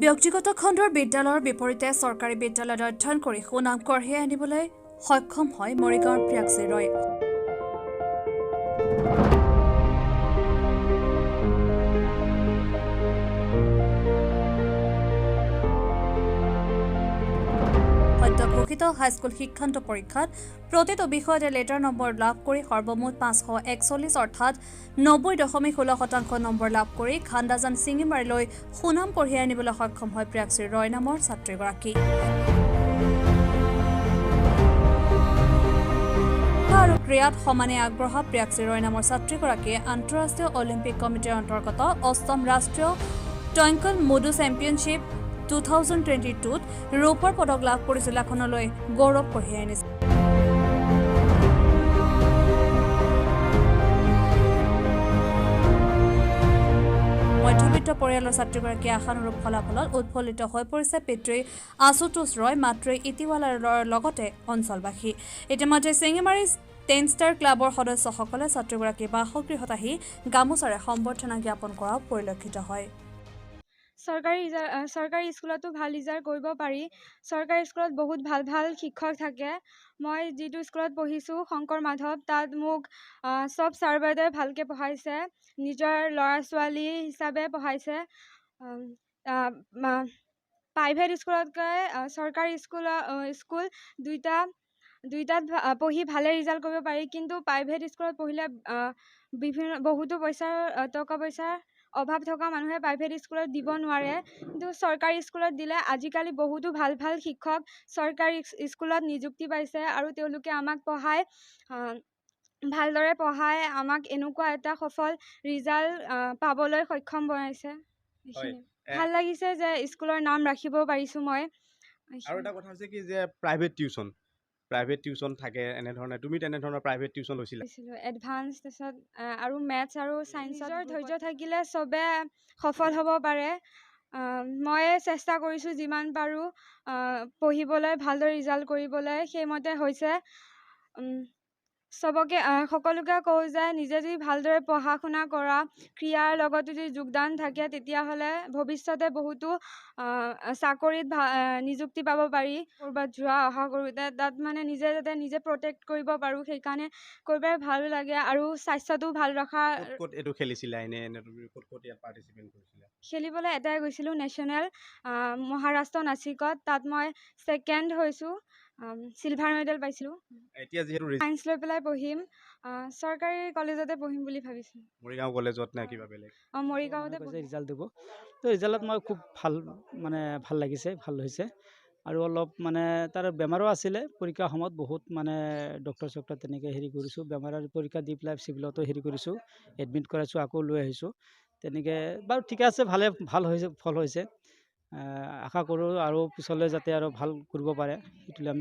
ব্যক্তিগত খণ্ডৰ বিদ্যালয়ৰ বিপৰীতে চৰকাৰী বিদ্যালয়ত অধ্যয়ন কৰি সুনাম কঢ়িয়াই আনিবলৈ সক্ষম হয় মৰিগাঁৱৰ প্ৰিয়াক্ষী ৰয়। সদ্য ঘোষিত হাইস্কুল শিক্ষান্ত পৰীক্ষাত প্ৰতিটো বিষয়তে লেটাৰ নম্বৰ লাভ কৰি সৰ্বমুঠ 541 অৰ্থাৎ 90.16% নম্বৰ লাভ কৰি খান্দাজান চিঙিমাৰিলৈ সুনাম কঢ়িয়াই আনিবলৈ সক্ষম হয় প্ৰিয়াক্ষী ৰয় নামৰ ছাত্ৰীগৰাকী। আৰু ক্ৰীড়াত সমানে আগ্ৰহ প্ৰিয়াক্ষী ৰয় নামৰ ছাত্ৰীগৰাকীয়ে আন্তঃৰাষ্ট্ৰীয় অলিম্পিক কমিটিৰ অন্তৰ্গত 8ম ৰাষ্ট্ৰীয় টুইংকল মুডু চেম্পিয়নশ্বিপ 2022ত ৰূপৰ পদক লাভ কৰি জিলাখনলৈ গৌৰৱ কঢ়িয়াই আনিছে। মধ্যবিত্ত পৰিয়ালৰ ছাত্ৰীগৰাকীয়ে আশানুৰূপ ফলাফলত উৎফুল্লিত হৈ পৰিছে পিতৃ আশুতোষ ৰয়, মাতৃ ইতিৱালাৰ লগতে অঞ্চলবাসী। ইতিমধ্যে চিঙিমাৰী 10 ষ্টাৰ ক্লাবৰ সদস্যসকলে ছাত্ৰীগৰাকীৰ বাসগৃহত আহি গামোচাৰে সম্বৰ্ধনা জ্ঞাপন কৰাও পৰিলক্ষিত হয়। চৰকাৰী স্কুলতো ভাল ৰিজাল্ট কৰিব পাৰি। চৰকাৰী স্কুলত বহুত ভাল শিক্ষক থাকে। মই যিটো স্কুলত পঢ়িছোঁ শংকৰ মাধৱ, তাত মোক চব ছাৰ বাইদেৱে ভালকৈ পঢ়াইছে, নিজৰ ল'ৰা ছোৱালী হিচাপে পঢ়াইছে। প্ৰাইভেট স্কুলতকৈ চৰকাৰী স্কুল দুইটাত পঢ়ি ভালে ৰিজাল্ট কৰিব পাৰি, কিন্তু প্ৰাইভেট স্কুলত পঢ়িলে বহুতো টকা পইচাৰ অভাৱ থকা মানুহে প্ৰাইভেট স্কুলত দিব নোৱাৰে, কিন্তু চৰকাৰী স্কুলত দিলে আজিকালি বহুতো ভাল শিক্ষক চৰকাৰী স্কুলত নিযুক্তি পাইছে আৰু তেওঁলোকে আমাক ভালদৰে পঢ়াই আমাক এনেকুৱা এটা সফল ৰিজাল্ট পাবলৈ সক্ষম বনাইছে। ভাল লাগিছে যে স্কুলৰ নাম ৰাখিব পাৰিছোঁ মই। আৰু এটা কথা হৈছে কি যে প্ৰাইভেট টিউচন থাকে এনেধৰণে, তুমি তেনেধৰণৰ প্ৰাইভেট টিউচন লৈছিলা? এডভান্স, তাৰপিছত আৰু মেথছ আৰু ছায়েন্সৰ ধৈৰ্য থাকিলে চবে সফল হ'ব পাৰে। মই চেষ্টা কৰিছোঁ যিমান পাৰোঁ পঢ়িবলৈ, ভালদৰে ৰিজাল্ট কৰিবলৈ, সেইমতে হৈছে। সকলোকে কওঁ যে নিজে যদি ভালদৰে পঢ়া শুনা কৰা, ক্ৰীড়াৰ লগত যদি যোগদান থাকে, তেতিয়াহ'লে ভৱিষ্যতে বহুতো চাকৰিত নিযুক্তি পাব পাৰি। ক'ৰবাত যোৱা অহা কৰোঁতে তাত মানে নিজে প্ৰটেক্ট কৰিব পাৰোঁ, সেইকাৰণে কৰিবলৈ ভালো লাগে আৰু স্বাস্থ্যটো ভাল ৰখা। ক'ত এইটো খেলিছিলা এনে তুমি ক'ত ইয়াত পাৰ্টিচিপেট কৰিছিলা? খেলিবলৈ এটাই গৈছিলোঁ, নেশ্যনেল মহাৰাষ্ট্ৰ নাছিকত, তাত মই ছেকেণ্ড হৈছোঁ, চিলভাৰ মেডেল পাইছিলোঁ। এতিয়া যিহেতু ছায়েন্স লৈ পেলাই পঢ়িম, চৰকাৰী কলেজতে পঢ়িম বুলি ভাবিছোঁ। মৰিগাঁও কলেজত নে কিবা বেলেগ? মৰিগাঁৱতে ৰিজাল্ট দিব। তো ৰিজাল্টত মই খুব ভাল লাগিছে, ভাল হৈছে। আৰু অলপ তাৰ বেমাৰো আছিলে পৰীক্ষাৰ সময়ত, বহুত ডক্টৰ তেনেকৈ কৰিছোঁ, বেমাৰৰ পৰীক্ষা দি পেলাই চিভিলতো কৰিছোঁ, এডমিট কৰাইছোঁ, আকৌ লৈ আহিছোঁ। তেনেকৈ বাৰু ঠিকে আছে, ভাল হৈছে, ফল হৈছে। আশা কৰোঁ আৰু পিছলৈ যাতে আৰু ভাল কৰিব পাৰে, সেইটোলৈ আমি